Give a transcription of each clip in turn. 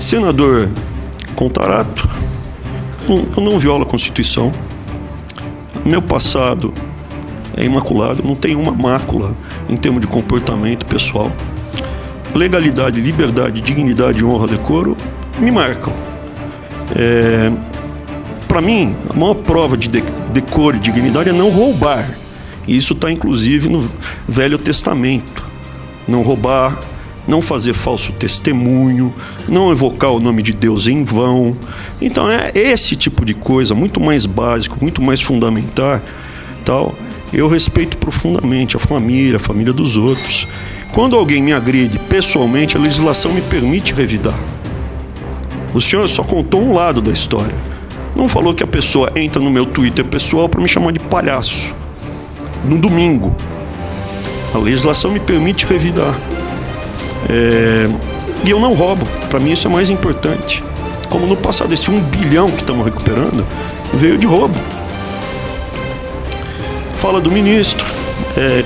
Senador Contarato, eu não violo a Constituição. Meu passado é imaculado, não tenho uma mácula em termos de comportamento pessoal. Legalidade, liberdade, dignidade, honra, decoro me marcam. Para mim, a maior prova de decoro e dignidade é não roubar. E isso está inclusive no Velho Testamento. Não roubar, não fazer falso testemunho, não evocar o nome de Deus em vão. Então é esse tipo de coisa, muito mais básico, muito mais fundamental, tal. Eu respeito profundamente a família dos outros. Quando alguém me agride pessoalmente, a legislação me permite revidar. O senhor só contou um lado da história. Não falou que a pessoa entra no meu Twitter pessoal para me chamar de palhaço. No domingo. A legislação me permite revidar. E eu não roubo. Para mim isso é mais importante. Como no passado, esse 1 bilhão que estamos recuperando veio de roubo. Fala do ministro,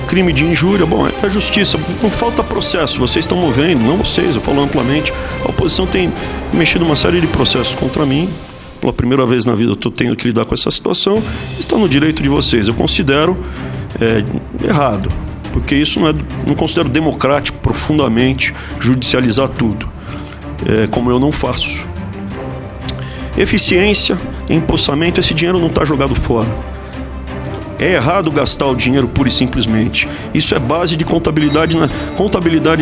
crime de injúria. Bom, é a justiça, não falta processo. Vocês estão movendo, não vocês, eu falo amplamente. A oposição tem mexido uma série de processos contra mim. Pela primeira vez na vida eu estou tendo que lidar com essa situação. Está no direito de vocês. Eu considero errado, porque isso não considero democrático profundamente judicializar tudo, como eu não faço. Eficiência, empossamento, esse dinheiro não está jogado fora. É errado gastar o dinheiro pura e simplesmente. Isso é base de contabilidade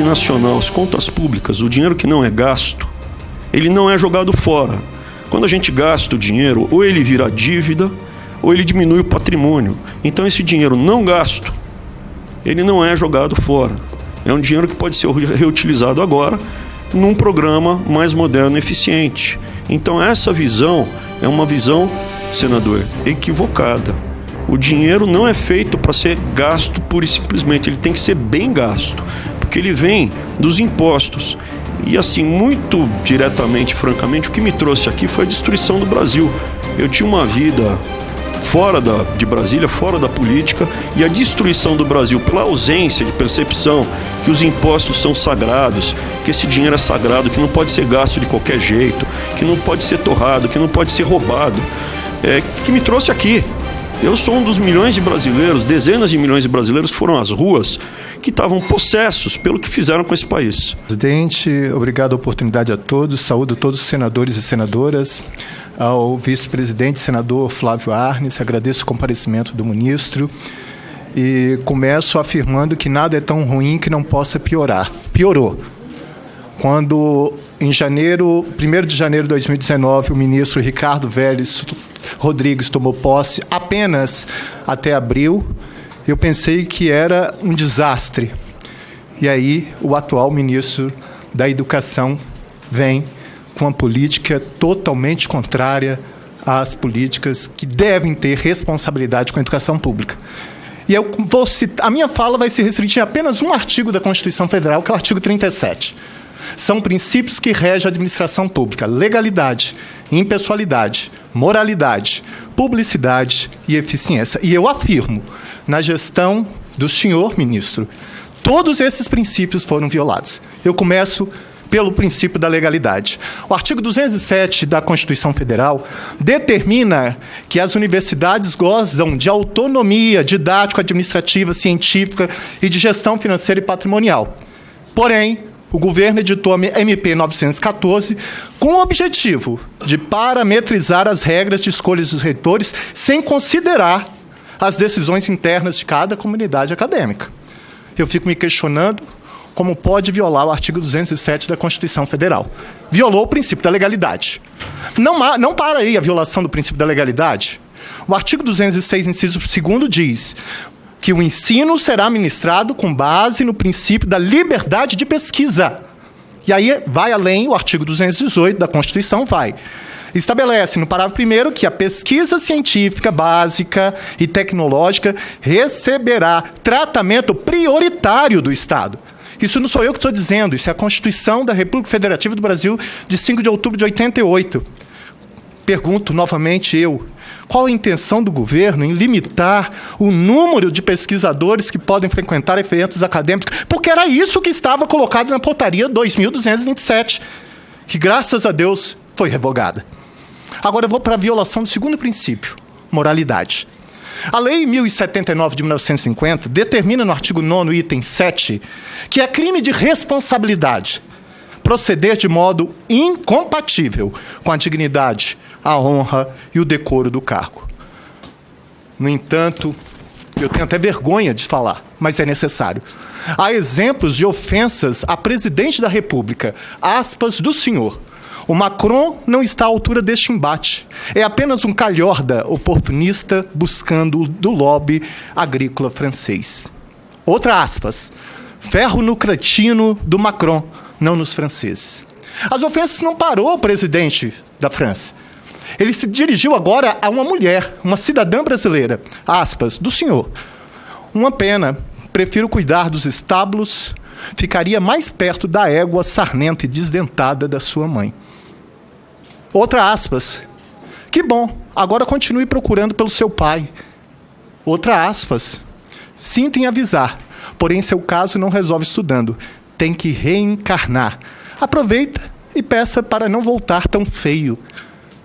nacional, as contas públicas. O dinheiro que não é gasto, ele não é jogado fora. Quando a gente gasta o dinheiro, ou ele vira dívida, ou ele diminui o patrimônio. Então esse dinheiro não gasto, ele não é jogado fora. É um dinheiro que pode ser reutilizado agora num programa mais moderno e eficiente. Então essa visão é uma visão, senador, equivocada. O dinheiro não é feito para ser gasto pura e simplesmente, ele tem que ser bem gasto, porque ele vem dos impostos. E assim, muito diretamente, francamente, o que me trouxe aqui foi a destruição do Brasil. Eu tinha uma vida fora de Brasília, fora da política, e a destruição do Brasil pela ausência de percepção que os impostos são sagrados, que esse dinheiro é sagrado, que não pode ser gasto de qualquer jeito, que não pode ser torrado, que não pode ser roubado, que me trouxe aqui. Eu sou um dos milhões de brasileiros, dezenas de milhões de brasileiros que foram às ruas, que estavam possessos pelo que fizeram com esse país. Presidente, obrigado a oportunidade a todos, saúdo todos os senadores e senadoras, ao vice-presidente, senador Flávio Arnes, agradeço o comparecimento do ministro e começo afirmando que nada é tão ruim que não possa piorar. Piorou. Quando, em 1º de janeiro de 2019, o ministro Ricardo Vélez Rodrigues tomou posse apenas até abril, eu pensei que era um desastre. E aí o atual ministro da Educação vem com uma política totalmente contrária às políticas que devem ter responsabilidade com a educação pública. E eu vou citar, a minha fala vai se restringir a apenas um artigo da Constituição Federal, que é o artigo 37. São princípios que regem a administração pública: legalidade, impessoalidade, moralidade, publicidade e eficiência. E eu afirmo, na gestão do senhor ministro, todos esses princípios foram violados. Eu começo pelo princípio da legalidade. O artigo 207 da Constituição Federal determina que as universidades gozam de autonomia didático-administrativa, científica e de gestão financeira e patrimonial. Porém, o governo editou a MP 914 com o objetivo de parametrizar as regras de escolha dos reitores sem considerar as decisões internas de cada comunidade acadêmica. Eu fico me questionando como pode violar o artigo 207 da Constituição Federal. Violou o princípio da legalidade. Não para aí a violação do princípio da legalidade. O artigo 206, inciso 2º, diz que o ensino será ministrado com base no princípio da liberdade de pesquisa. E aí vai além, o artigo 218 da Constituição estabelece no parágrafo 1º que a pesquisa científica básica e tecnológica receberá tratamento prioritário do Estado. Isso não sou eu que estou dizendo, isso é a Constituição da República Federativa do Brasil de 5 de outubro de 88. Pergunto novamente qual a intenção do governo em limitar o número de pesquisadores que podem frequentar eventos acadêmicos? Porque era isso que estava colocado na portaria 2.227, que, graças a Deus, foi revogada. Agora eu vou para a violação do segundo princípio, moralidade. A Lei 1079 de 1950 determina no artigo 9º, item 7, que é crime de responsabilidade proceder de modo incompatível com a dignidade, a honra e o decoro do cargo. No entanto, eu tenho até vergonha de falar, mas é necessário. Há exemplos de ofensas a presidente da República, aspas do senhor. O Macron não está à altura deste embate. É apenas um calhorda oportunista buscando do lobby agrícola francês. Outra aspas. Ferro no cretino do Macron, não nos franceses. As ofensas não parou o presidente da França. Ele se dirigiu agora a uma mulher, uma cidadã brasileira. Aspas, do senhor. Uma pena. Prefiro cuidar dos estábulos. Ficaria mais perto da égua sarnenta e desdentada da sua mãe. Outra aspas. Que bom, agora continue procurando pelo seu pai. Outra aspas. Sinto em avisar, porém seu caso não resolve estudando. Tem que reencarnar. Aproveita e peça para não voltar tão feio.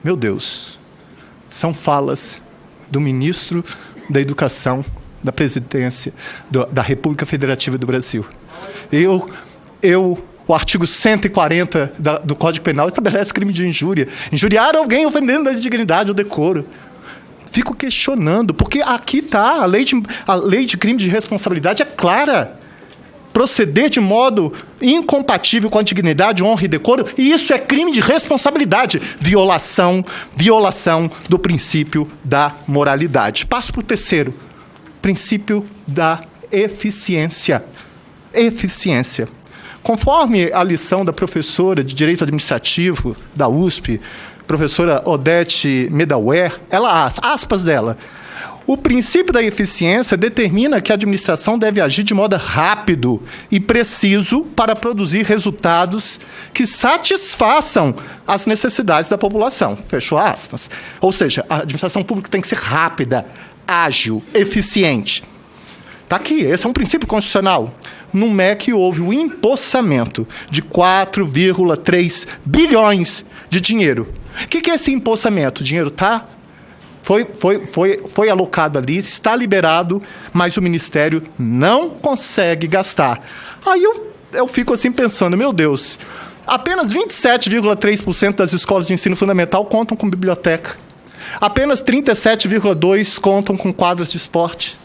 Meu Deus, são falas do ministro da Educação da Presidência da República Federativa do Brasil. O artigo 140 do Código Penal estabelece crime de injúria. Injuriar alguém ofendendo a dignidade ou decoro. Fico questionando, porque aqui está, a lei de crime de responsabilidade é clara. Proceder de modo incompatível com a dignidade, honra e decoro, e isso é crime de responsabilidade. Violação do princípio da moralidade. Passo para o terceiro. Princípio da eficiência. Eficiência. Conforme a lição da professora de Direito Administrativo da USP, professora Odete Medaware, aspas dela, o princípio da eficiência determina que a administração deve agir de modo rápido e preciso para produzir resultados que satisfaçam as necessidades da população. Fechou aspas. Ou seja, a administração pública tem que ser rápida, ágil, eficiente. Está aqui, esse é um princípio constitucional. No MEC houve o empossamento de 4,3 bilhões de dinheiro. O que é esse empossamento? O dinheiro está... Foi alocado ali, está liberado, mas o Ministério não consegue gastar. Aí eu fico assim pensando, meu Deus, apenas 27,3% das escolas de ensino fundamental contam com biblioteca. Apenas 37,2% contam com quadras de esporte.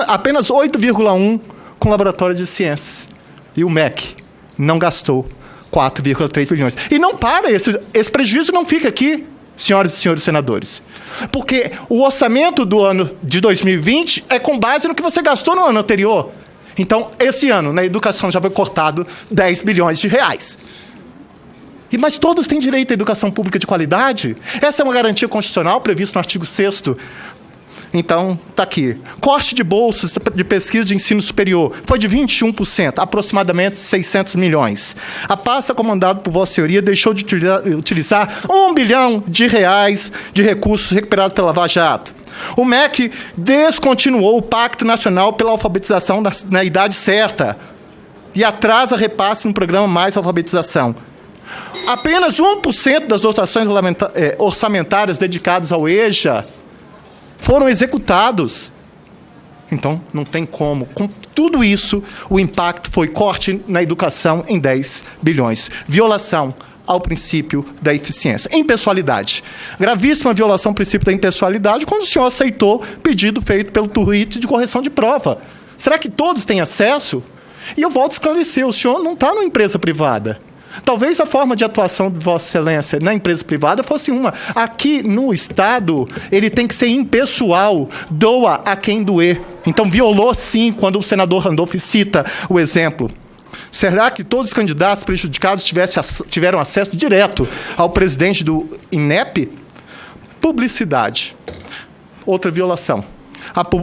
Apenas 8,1% com laboratório de ciências. E o MEC não gastou 4,3 bilhões. E não para, esse prejuízo não fica aqui, senhoras e senhores senadores. Porque o orçamento do ano de 2020 é com base no que você gastou no ano anterior. Então, esse ano, na educação, já foi cortado 10 bilhões de reais. Mas todos têm direito à educação pública de qualidade? Essa é uma garantia constitucional prevista no artigo 6º. Então, está aqui. Corte de bolsas de pesquisa de ensino superior foi de 21%, aproximadamente 600 milhões. A pasta comandada por Vossa Senhoria deixou de utilizar 1 bilhão de reais de recursos recuperados pela Lava Jato. O MEC descontinuou o Pacto Nacional pela Alfabetização na idade certa e atrasa repasse no programa Mais Alfabetização. Apenas 1% das dotações orçamentárias dedicadas ao EJA foram executados. Então, não tem como. Com tudo isso, o impacto foi corte na educação em 10 bilhões. Violação ao princípio da eficiência. Impessoalidade. Gravíssima violação ao princípio da impessoalidade quando o senhor aceitou pedido feito pelo TUIT de correção de prova. Será que todos têm acesso? E eu volto a esclarecer, o senhor não está numa empresa privada. Talvez a forma de atuação de Vossa Excelência na empresa privada fosse uma. Aqui no Estado, ele tem que ser impessoal, doa a quem doer. Então, violou sim, quando o senador Randolph cita o exemplo. Será que todos os candidatos prejudicados tiveram acesso direto ao presidente do INEP? Publicidade. Outra violação.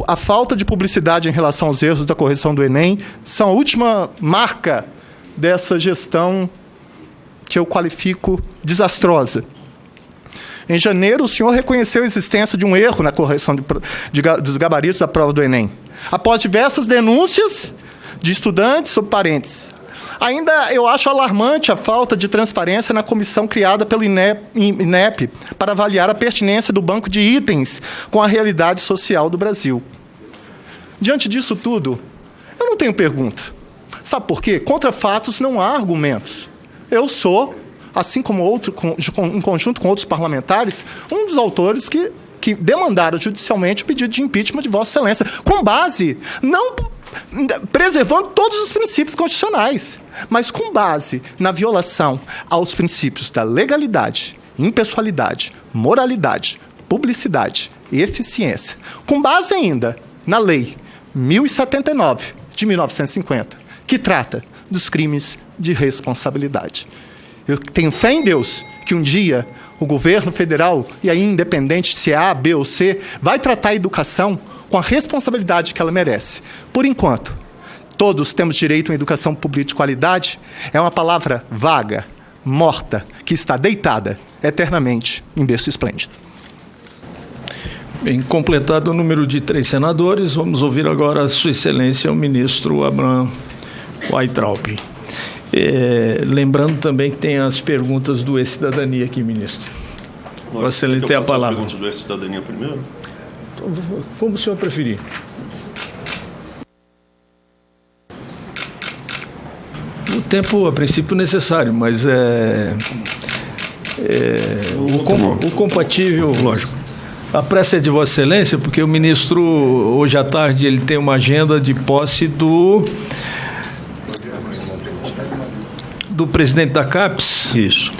A falta de publicidade em relação aos erros da correção do Enem são a última marca dessa gestão que eu qualifico desastrosa. Em janeiro, o senhor reconheceu a existência de um erro na correção dos gabaritos da prova do Enem. Após diversas denúncias de estudantes ou parentes. Ainda eu acho alarmante a falta de transparência na comissão criada pelo INEP para avaliar a pertinência do banco de itens com a realidade social do Brasil. Diante disso tudo, eu não tenho pergunta. Sabe por quê? Contra fatos não há argumentos. Eu sou, assim como em conjunto com outros parlamentares, um dos autores que demandaram judicialmente o pedido de impeachment de Vossa Excelência, com base, não preservando todos os princípios constitucionais, mas com base na violação aos princípios da legalidade, impessoalidade, moralidade, publicidade e eficiência, com base ainda na Lei 1079, de 1950, que trata dos crimes de responsabilidade. Eu tenho fé em Deus que um dia o governo federal, e aí independente se é A, B ou C, vai tratar a educação com a responsabilidade que ela merece. Por enquanto, todos temos direito a uma educação pública de qualidade, é uma palavra vaga, morta, que está deitada eternamente em berço esplêndido. Bem, completado o número de 3 senadores, vamos ouvir agora a Sua Excelência, o ministro Abraham Weintraub. Lembrando também que tem as perguntas do E-Cidadania aqui, ministro. Vossa Excelência tem a palavra. As perguntas do E-Cidadania primeiro? Como o senhor preferir. O tempo, a princípio, necessário, mas o compatível... Lógico. A pressa é de Vossa Excelência, porque o ministro, hoje à tarde, ele tem uma agenda de posse do presidente da CAPES. Isso.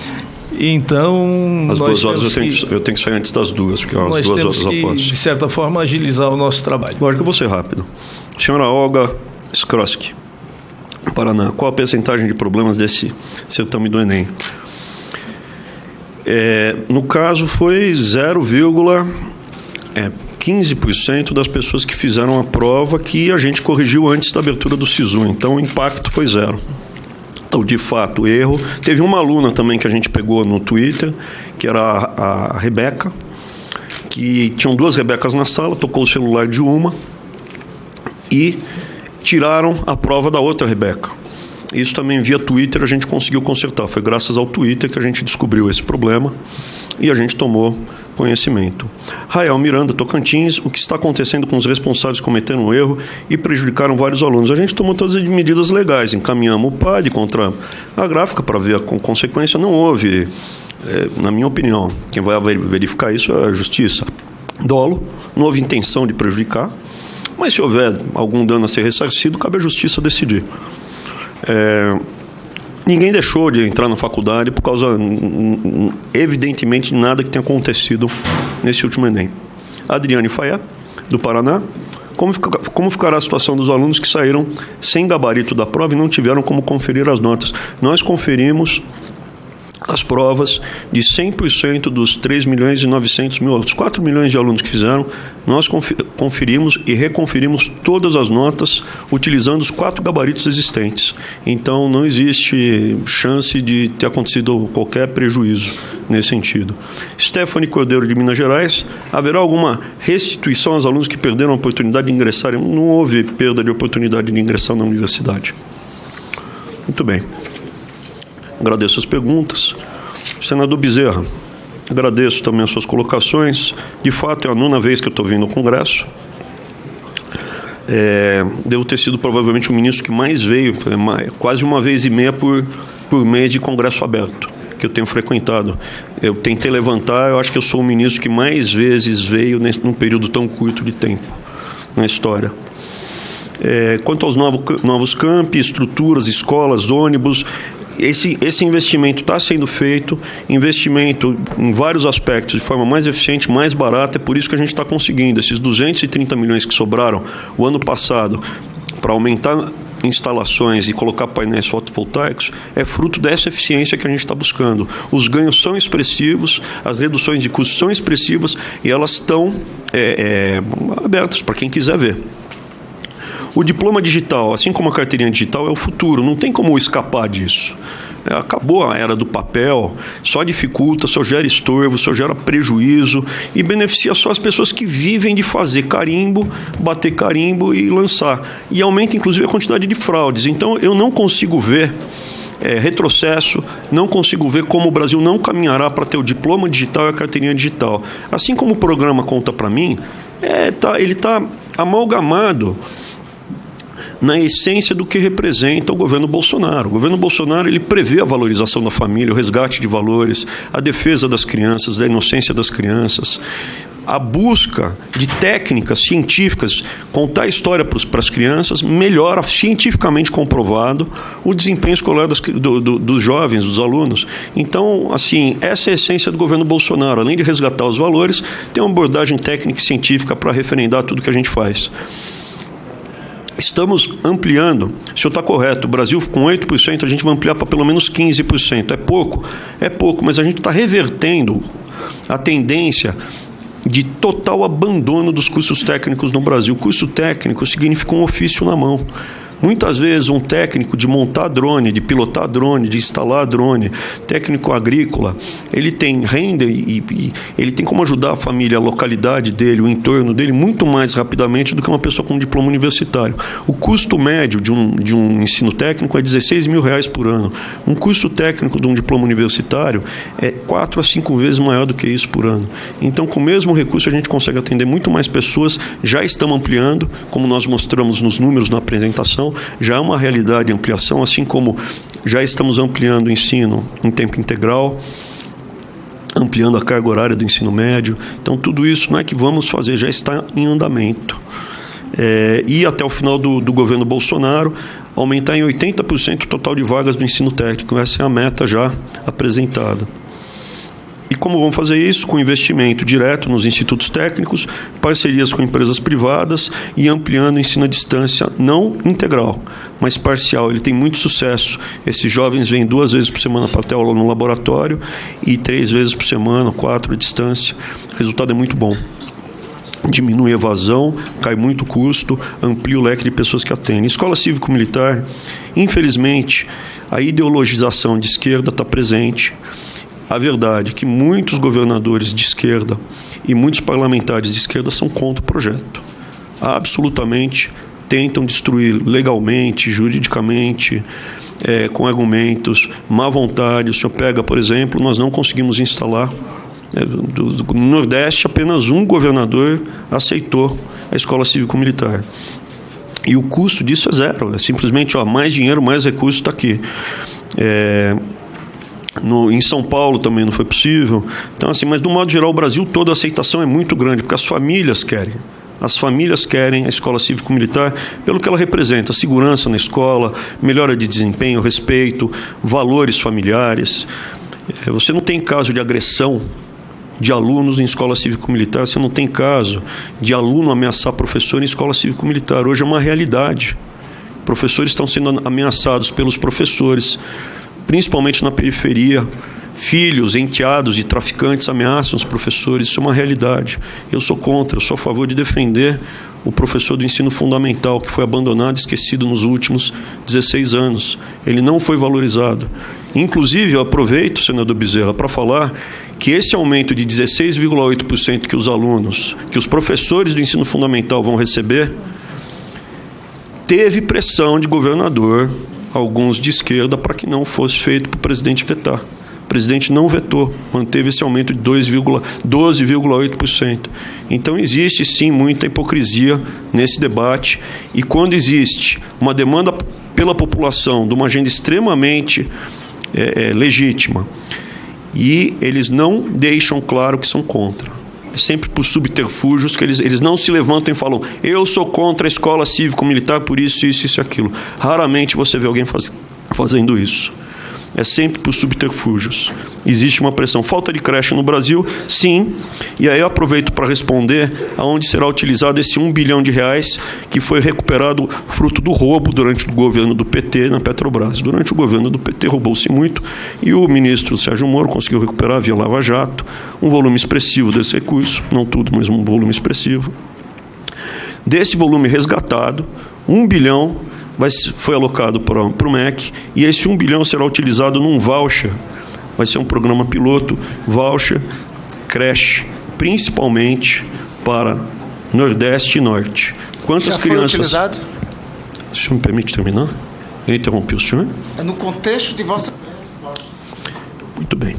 Então, às 2 horas eu tenho que sair antes das 2, porque às 2 horas eu posso. De certa forma, agilizar o nosso trabalho. Lógico que eu vou ser rápido. Senhora Olga Skroski, Paraná, qual a percentagem de problemas desse certame do Enem? No caso, foi 0,15% das pessoas que fizeram a prova que a gente corrigiu antes da abertura do SISU. Então, o impacto foi 0. Então, de fato, erro. Teve uma aluna também que a gente pegou no Twitter, que era a Rebeca, que tinham 2 Rebecas na sala, tocou o celular de uma e tiraram a prova da outra Rebeca. Isso também via Twitter a gente conseguiu consertar. Foi graças ao Twitter que a gente descobriu esse problema e a gente tomou conhecimento. Rael Miranda, Tocantins, o que está acontecendo com os responsáveis que cometeram um erro e prejudicaram vários alunos? A gente tomou todas as medidas legais, encaminhamos o PAD contra a gráfica para ver a consequência. Não houve, na minha opinião, quem vai verificar isso é a Justiça. Dolo, não houve intenção de prejudicar, mas se houver algum dano a ser ressarcido, cabe à Justiça decidir. Ninguém deixou de entrar na faculdade por causa, evidentemente, de nada que tenha acontecido nesse último Enem. Adriane Faé, do Paraná. Como ficará a situação dos alunos que saíram sem gabarito da prova e não tiveram como conferir as notas? Nós conferimos as provas de 100% dos 3.900.000 alunos, 4 milhões de alunos que fizeram, nós conferimos e reconferimos todas as notas utilizando os 4 gabaritos existentes. Então, não existe chance de ter acontecido qualquer prejuízo nesse sentido. Stephanie Cordeiro, de Minas Gerais, haverá alguma restituição aos alunos que perderam a oportunidade de ingressarem? Não houve perda de oportunidade de ingressar na universidade. Muito bem. Agradeço as perguntas. Senador Bezerra, agradeço também as suas colocações. De fato, é a 9ª vez que eu estou vindo ao Congresso. Devo ter sido provavelmente o ministro que mais veio, quase 1,5 vezes por mês de Congresso aberto, que eu tenho frequentado. Eu tentei levantar, eu acho que eu sou o ministro que mais vezes veio num período tão curto de tempo na história. Quanto aos novos campi, estruturas, escolas, ônibus, esse investimento está sendo feito, investimento em vários aspectos, de forma mais eficiente, mais barata, é por isso que a gente está conseguindo. Esses 230 milhões que sobraram o ano passado para aumentar instalações e colocar painéis fotovoltaicos é fruto dessa eficiência que a gente está buscando. Os ganhos são expressivos, as reduções de custos são expressivas e elas estão abertas para quem quiser ver. O diploma digital, assim como a carteirinha digital, é o futuro, não tem como escapar disso. Acabou a era do papel, só dificulta, só gera estorvo, só gera prejuízo e beneficia só as pessoas que vivem de fazer carimbo, bater carimbo e lançar. E aumenta, inclusive, a quantidade de fraudes. Então, eu não consigo ver retrocesso, não consigo ver como o Brasil não caminhará para ter o diploma digital e a carteirinha digital. Assim como o programa Conta Pra Mim, ele está amalgamado na essência do que representa o governo Bolsonaro. O governo Bolsonaro, ele prevê a valorização da família, o resgate de valores, a defesa das crianças, da inocência das crianças, a busca de técnicas científicas, contar a história para as crianças, melhora, cientificamente comprovado, o desempenho escolar dos jovens, dos alunos. Então, assim, essa é a essência do governo Bolsonaro. Além de resgatar os valores, tem uma abordagem técnica e científica para referendar tudo que a gente faz. Estamos ampliando, o senhor está correto, o Brasil com 8%, a gente vai ampliar para pelo menos 15%. É pouco, mas a gente está revertendo a tendência de total abandono dos cursos técnicos no Brasil. Curso técnico significa um ofício na mão. Muitas vezes um técnico de montar drone, de pilotar drone, de instalar drone, técnico agrícola, ele tem renda e ele tem como ajudar a família, a localidade dele, o entorno dele, muito mais rapidamente do que uma pessoa com diploma universitário. O custo médio de um ensino técnico é R$16 mil por ano. Um curso técnico de um diploma universitário é 4 a 5 vezes maior do que isso por ano. Então, com o mesmo recurso, a gente consegue atender muito mais pessoas. Já estamos ampliando, como nós mostramos nos números na apresentação, já é uma realidade a ampliação, assim como já estamos ampliando o ensino em tempo integral, ampliando a carga horária do ensino médio. Então, tudo isso não é que vamos fazer, já está em andamento. E até o final do governo Bolsonaro, aumentar em 80% o total de vagas do ensino técnico. Essa é a meta já apresentada. E como vamos fazer isso? Com investimento direto nos institutos técnicos, parcerias com empresas privadas e ampliando o ensino à distância, não integral, mas parcial. Ele tem muito sucesso. Esses jovens vêm 2 vezes por semana para ter aula no laboratório e 3 vezes por semana, 4 à distância. O resultado é muito bom. Diminui a evasão, cai muito o custo, amplia o leque de pessoas que atendem. Escola cívico-militar, infelizmente, a ideologização de esquerda está presente. A verdade é que muitos governadores de esquerda e muitos parlamentares de esquerda são contra o projeto. Absolutamente tentam destruir legalmente, juridicamente, com argumentos, má vontade. O senhor pega, por exemplo, nós não conseguimos instalar. No Nordeste, apenas um governador aceitou a escola cívico-militar. E o custo disso é zero. É simplesmente mais dinheiro, mais recurso está aqui. Em São Paulo também não foi possível. Então, assim, mas, do modo geral, o Brasil todo, a aceitação é muito grande, porque as famílias querem. As famílias querem a escola cívico-militar pelo que ela representa: segurança na escola, melhora de desempenho, respeito, valores familiares. Você não tem caso de agressão de alunos em escola cívico-militar, você não tem caso de aluno ameaçar professor em escola cívico-militar. Hoje é uma realidade. Professores estão sendo ameaçados pelos professores, principalmente na periferia. Filhos, enteados de traficantes ameaçam os professores. Isso é uma realidade. Eu sou contra, eu sou a favor de defender o professor do ensino fundamental, que foi abandonado e esquecido nos últimos 16 anos. Ele não foi valorizado. Inclusive, eu aproveito, senador Bezerra, para falar que esse aumento de 16,8% que os professores do ensino fundamental vão receber, teve pressão de governador, alguns de esquerda, para que não fosse feito para o presidente vetar. O presidente não vetou, manteve esse aumento de 12,8%. Então, existe sim muita hipocrisia nesse debate, e quando existe uma demanda pela população de uma agenda extremamente legítima, e eles não deixam claro que são contra. É sempre por subterfúgios que eles não se levantam e falam: eu sou contra a escola cívico-militar por isso, isso, isso e aquilo. Raramente você vê alguém fazendo isso. É sempre por subterfúgios. Existe uma pressão. Falta de creche no Brasil? Sim. E aí eu aproveito para responder aonde será utilizado esse R$1 bilhão que foi recuperado fruto do roubo durante o governo do PT na Petrobras. Durante o governo do PT roubou-se muito e o ministro Sérgio Moro conseguiu recuperar via Lava Jato um volume expressivo desse recurso. Não tudo, mas um volume expressivo. Desse volume resgatado, 1 bilhão foi alocado para o MEC, e esse 1 bilhão será utilizado num voucher. Vai ser um programa piloto, voucher, creche, principalmente para Nordeste e Norte. Quantas crianças... foi utilizado? O senhor me permite terminar? Eu interrompi o senhor? É no contexto de vossa... Muito bem.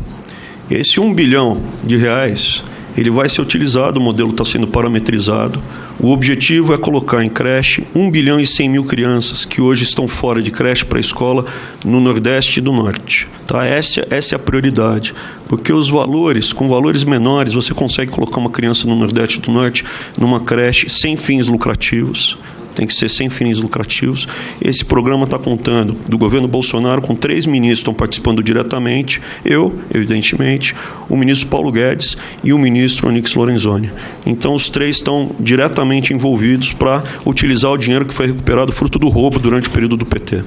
Esse 1 bilhão de reais, ele vai ser utilizado, o modelo está sendo parametrizado. O objetivo é colocar em creche 1 bilhão e 100 mil crianças que hoje estão fora de creche para a escola no Nordeste e do Norte. Tá? Essa é a prioridade, porque os valores, com valores menores, você consegue colocar uma criança no Nordeste e do Norte numa creche sem fins lucrativos. Tem que ser sem fins lucrativos. Esse programa está contando, do governo Bolsonaro, com 3 ministros que estão participando diretamente, eu, evidentemente, o ministro Paulo Guedes e o ministro Onyx Lorenzoni. Então, os 3 estão diretamente envolvidos para utilizar o dinheiro que foi recuperado fruto do roubo durante o período do PT.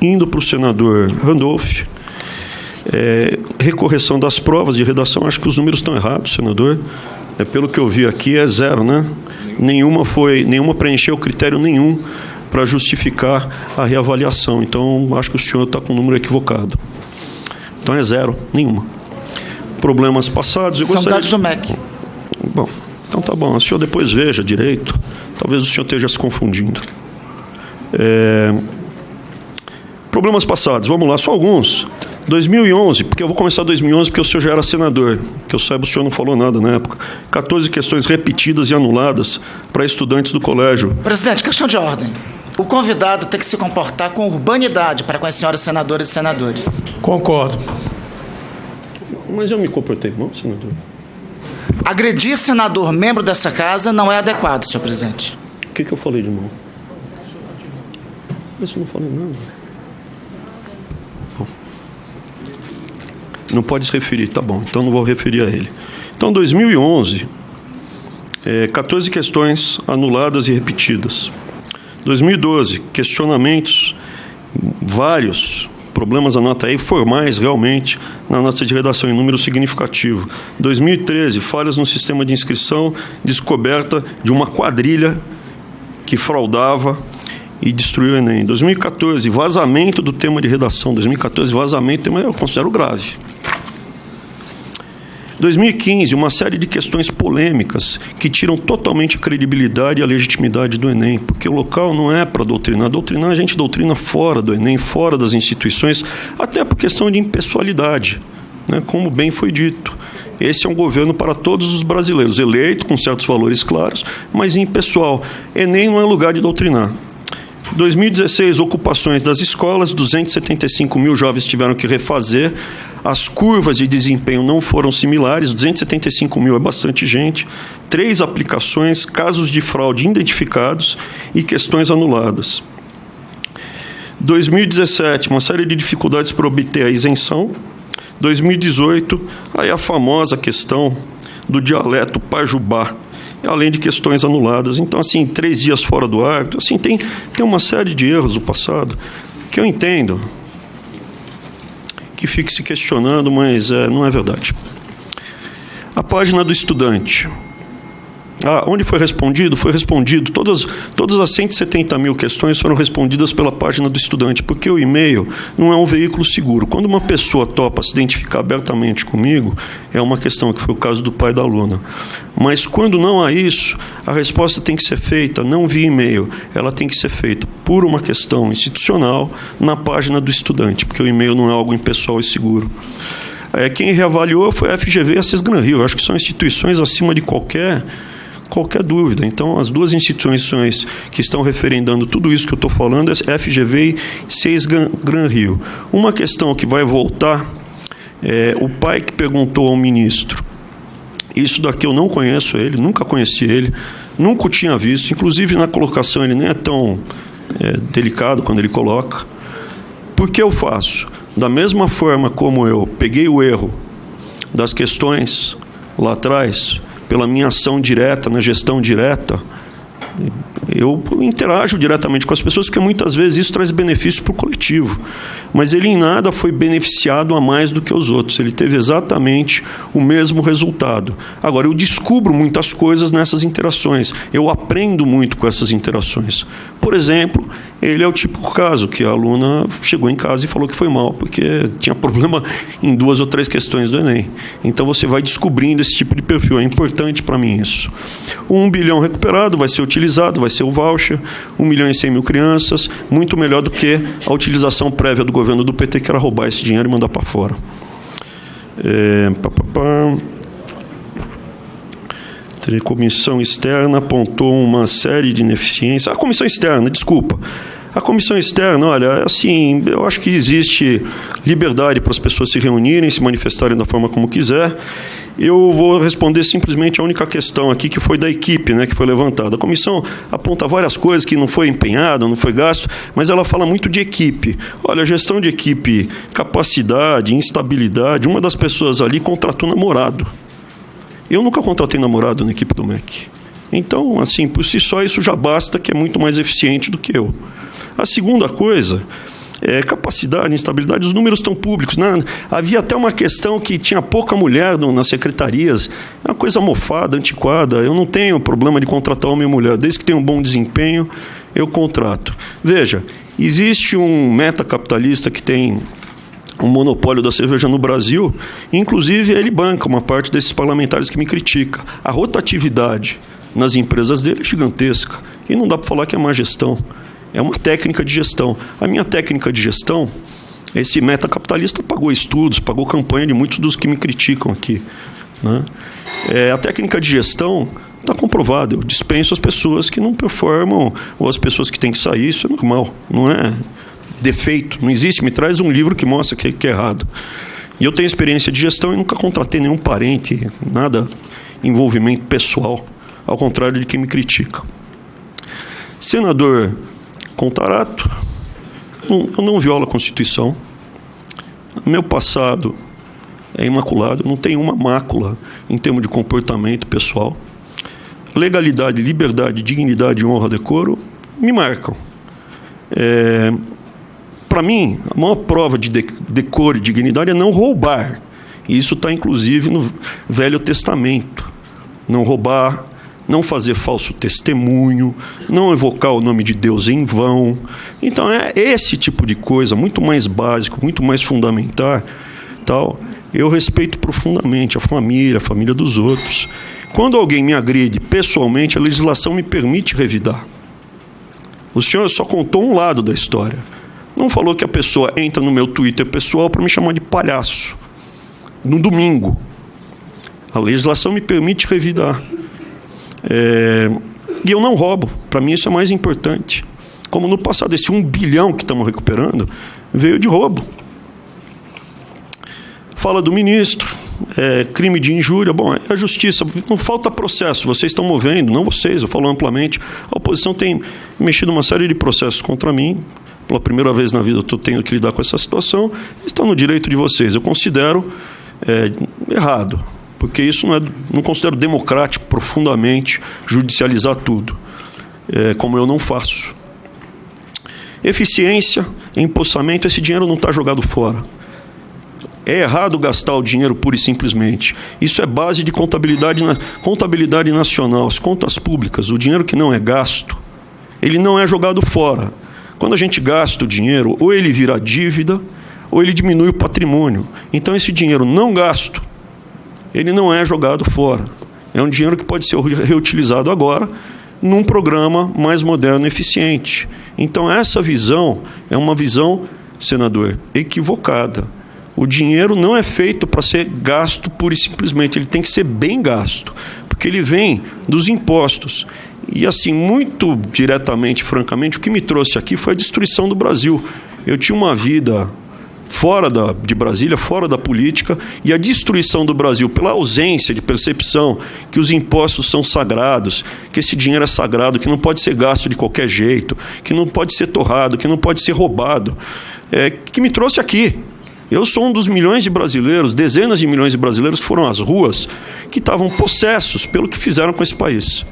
Indo para o senador Randolph, recorreção das provas de redação, acho que os números estão errados, senador. Pelo que eu vi aqui, é 0, né? Nenhuma preencheu critério nenhum para justificar a reavaliação. Então, acho que o senhor está com o número equivocado. Então, é 0, nenhuma. Problemas passados... São dados do MEC. Bom, então tá bom. O senhor depois veja direito. Talvez o senhor esteja se confundindo. Problemas passados, vamos lá, só alguns. 2011, porque eu vou começar 2011 porque o senhor já era senador, que eu saiba o senhor não falou nada na época. 14 questões repetidas e anuladas para estudantes do colégio. Presidente, questão de ordem. O convidado tem que se comportar com urbanidade para com as senhoras senadoras e senadores. Concordo. Mas eu me comportei mal, senador. Agredir senador membro dessa casa não é adequado, senhor presidente. O que eu falei de mal? Mas eu não falei nada. Não pode se referir, tá bom, então não vou referir a ele. Então, 2011, 14 questões anuladas e repetidas. 2012, questionamentos, vários problemas, anota aí, formais realmente, na nota de redação em número significativo. 2013, falhas no sistema de inscrição, descoberta de uma quadrilha que fraudava e destruiu o Enem. 2014, vazamento do tema de redação. 2014, vazamento do tema, eu considero grave. 2015, uma série de questões polêmicas que tiram totalmente a credibilidade e a legitimidade do Enem, porque o local não é para doutrinar. Doutrinar, a gente doutrina fora do Enem, fora das instituições, até por questão de impessoalidade, né? Como bem foi dito. Esse é um governo para todos os brasileiros, eleito com certos valores claros, mas impessoal. Enem não é lugar de doutrinar. 2016, ocupações das escolas, 275 mil jovens tiveram que refazer, as curvas de desempenho não foram similares, 275 mil é bastante gente, 3 aplicações, casos de fraude identificados e questões anuladas. 2017, uma série de dificuldades para obter a isenção. 2018, aí a famosa questão do dialeto pajubá, além de questões anuladas. Então, assim, 3 dias fora do ar, assim, tem uma série de erros do passado que eu entendo que fique se questionando, mas não é verdade. A página do estudante. Onde foi respondido? Foi respondido. Todas as 170 mil questões foram respondidas pela página do estudante, porque o e-mail não é um veículo seguro. Quando uma pessoa topa se identificar abertamente comigo, é uma questão, que foi o caso do pai da aluna. Mas quando não há isso, a resposta tem que ser feita não via e-mail, ela tem que ser feita por uma questão institucional na página do estudante, porque o e-mail não é algo impessoal e seguro. Quem reavaliou foi a FGV e a Sesgran Rio. Eu acho que são instituições acima de qualquer dúvida. Então, as 2 instituições que estão referendando tudo isso que eu estou falando é FGV e Sesgran Rio. Uma questão que vai voltar, o pai que perguntou ao ministro, isso daqui eu não conheço ele, nunca conheci ele, nunca o tinha visto, inclusive na colocação ele nem é tão delicado quando ele coloca. Por que eu faço? Da mesma forma como eu peguei o erro das questões lá atrás, pela minha ação direta, na gestão direta, Eu interajo diretamente com as pessoas, porque muitas vezes isso traz benefício para o coletivo. Mas ele em nada foi beneficiado a mais do que os outros. Ele teve exatamente o mesmo resultado. Agora, eu descubro muitas coisas nessas interações. Eu aprendo muito com essas interações. Por exemplo, ele é o típico caso que a aluna chegou em casa e falou que foi mal, porque tinha problema em 2 ou 3 questões do Enem. Então, você vai descobrindo esse tipo de perfil. É importante para mim isso. 1 bilhão recuperado vai ser utilizado, vai ser o voucher, 1.100.000 crianças, muito melhor do que a utilização prévia do governo do PT, que era roubar esse dinheiro e mandar para fora. Comissão externa apontou uma série de ineficiências. A comissão externa, desculpa. A comissão externa, olha, assim, eu acho que existe liberdade para as pessoas se reunirem, se manifestarem da forma como quiser. Eu vou responder simplesmente a única questão aqui, que foi da equipe, né, que foi levantada. A comissão aponta várias coisas que não foi empenhado, não foi gasto, mas ela fala muito de equipe. Olha, gestão de equipe, capacidade, instabilidade. Uma das pessoas ali contratou namorado. Eu nunca contratei namorado na equipe do MEC. Então, assim, por si só, isso já basta, que é muito mais eficiente do que eu. A segunda coisa é capacidade, instabilidade. Os números estão públicos. Havia até uma questão que tinha pouca mulher nas secretarias. É uma coisa mofada, antiquada. Eu não tenho problema de contratar homem e mulher. Desde que tenha um bom desempenho, eu contrato. Veja, existe um metacapitalista que tem um monopólio da cerveja no Brasil, inclusive ele banca uma parte desses parlamentares que me critica. A rotatividade nas empresas dele é gigantesca. E não dá para falar que é má gestão. É uma técnica de gestão. A minha técnica de gestão, esse metacapitalista pagou estudos, pagou campanha de muitos dos que me criticam aqui, né? A técnica de gestão está comprovada. Eu dispenso as pessoas que não performam ou as pessoas que têm que sair. Isso é normal, não é defeito. Não existe. Me traz um livro que mostra que é errado. E eu tenho experiência de gestão e nunca contratei nenhum parente, nada envolvimento pessoal, ao contrário de quem me critica. Senador Contarato, eu não violo a Constituição. Meu passado é imaculado, eu não tenho uma mácula em termos de comportamento pessoal. Legalidade, liberdade, dignidade, honra, decoro me marcam. Para mim, a maior prova de decoro e dignidade é não roubar. E isso está, inclusive, no Velho Testamento. Não roubar, não fazer falso testemunho, não evocar o nome de Deus em vão. Então, é esse tipo de coisa, muito mais básico, muito mais fundamental, tal. Eu respeito profundamente a família dos outros. Quando alguém me agride pessoalmente, a legislação me permite revidar. O senhor só contou um lado da história. Não falou que a pessoa entra no meu Twitter pessoal para me chamar de palhaço. No domingo. A legislação me permite revidar. E eu não roubo. Para mim isso é mais importante. Como no passado, esse 1 bilhão que estamos recuperando veio de roubo. Fala do ministro, crime de injúria. Bom, é a justiça. Não falta processo. Vocês estão movendo, não vocês, eu falo amplamente. A oposição tem mexido uma série de processos contra mim. Pela primeira vez na vida eu estou tendo que lidar com essa situação. Está no direito de vocês. Eu considero errado. Porque isso não considero democrático profundamente judicializar tudo, como eu não faço. Eficiência, empossamento, esse dinheiro não está jogado fora. É errado gastar o dinheiro pura e simplesmente. Isso é base de contabilidade nacional, as contas públicas. O dinheiro que não é gasto, ele não é jogado fora. Quando a gente gasta o dinheiro, ou ele vira dívida, ou ele diminui o patrimônio. Então, esse dinheiro não gasto, ele não é jogado fora. É um dinheiro que pode ser reutilizado agora num programa mais moderno e eficiente. Então, essa visão é uma visão, senador, equivocada. O dinheiro não é feito para ser gasto pura e simplesmente. Ele tem que ser bem gasto, porque ele vem dos impostos. E, assim, muito diretamente, francamente, o que me trouxe aqui foi a destruição do Brasil. Eu tinha uma vida fora de Brasília, fora da política, e a destruição do Brasil pela ausência de percepção que os impostos são sagrados, que esse dinheiro é sagrado, que não pode ser gasto de qualquer jeito, que não pode ser torrado, que não pode ser roubado, que me trouxe aqui. Eu sou um dos milhões de brasileiros, dezenas de milhões de brasileiros que foram às ruas, que estavam possessos pelo que fizeram com esse país.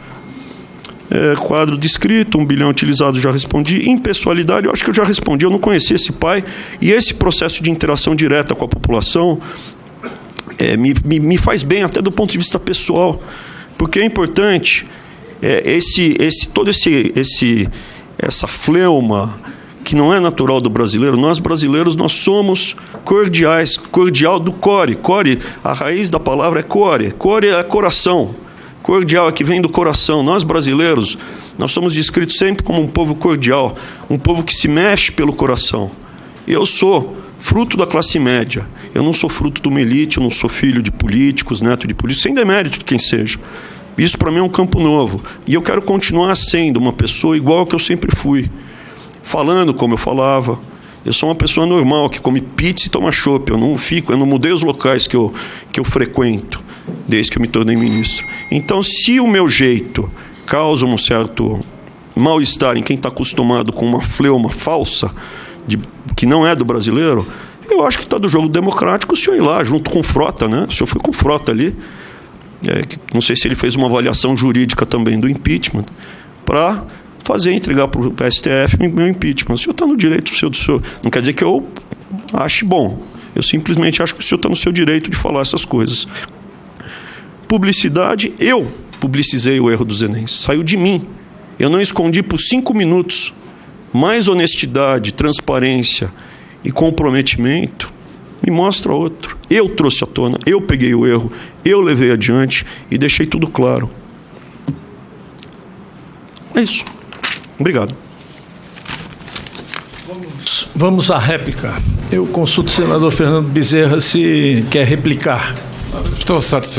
Quadro descrito, 1 bilhão utilizado, já respondi. Impessoalidade, eu acho que eu já respondi, eu não conhecia esse pai. E esse processo de interação direta com a população me faz bem até do ponto de vista pessoal, porque é importante essa fleuma que não é natural do brasileiro. Nós brasileiros, nós somos cordiais, cordial do core. Core, a raiz da palavra é core. Core é coração. Cordial é que vem do coração. Nós brasileiros, nós somos descritos sempre como um povo cordial, um povo que se mexe pelo coração. Eu sou fruto da classe média. Eu não sou fruto de uma elite, eu não sou filho de políticos, neto de políticos, sem demérito de quem seja. Isso para mim é um campo novo. E eu quero continuar sendo uma pessoa igual ao que eu sempre fui. Falando como eu falava. Eu sou uma pessoa normal, que come pizza e toma chopp. Eu não mudei os locais que eu frequento, desde que eu me tornei ministro. Então, se o meu jeito causa um certo mal-estar em quem está acostumado com uma fleuma falsa, que não é do brasileiro, eu acho que está do jogo democrático o senhor ir lá, junto com o Frota, né? O senhor foi com o Frota ali. Não sei se ele fez uma avaliação jurídica também do impeachment, para entregar para o STF o meu impeachment. O senhor está no direito do senhor. Não quer dizer que eu ache bom. Eu simplesmente acho que o senhor está no seu direito de falar essas coisas. Publicidade, eu publicizei o erro dos Enems. Saiu de mim. Eu não escondi por 5 minutos. Mais honestidade, transparência e comprometimento me mostra outro. Eu trouxe à tona, eu peguei o erro, eu levei adiante e deixei tudo claro. É isso. Obrigado. Vamos à réplica. Eu consulto o senador Fernando Bezerra se quer replicar. Estou satisfeito.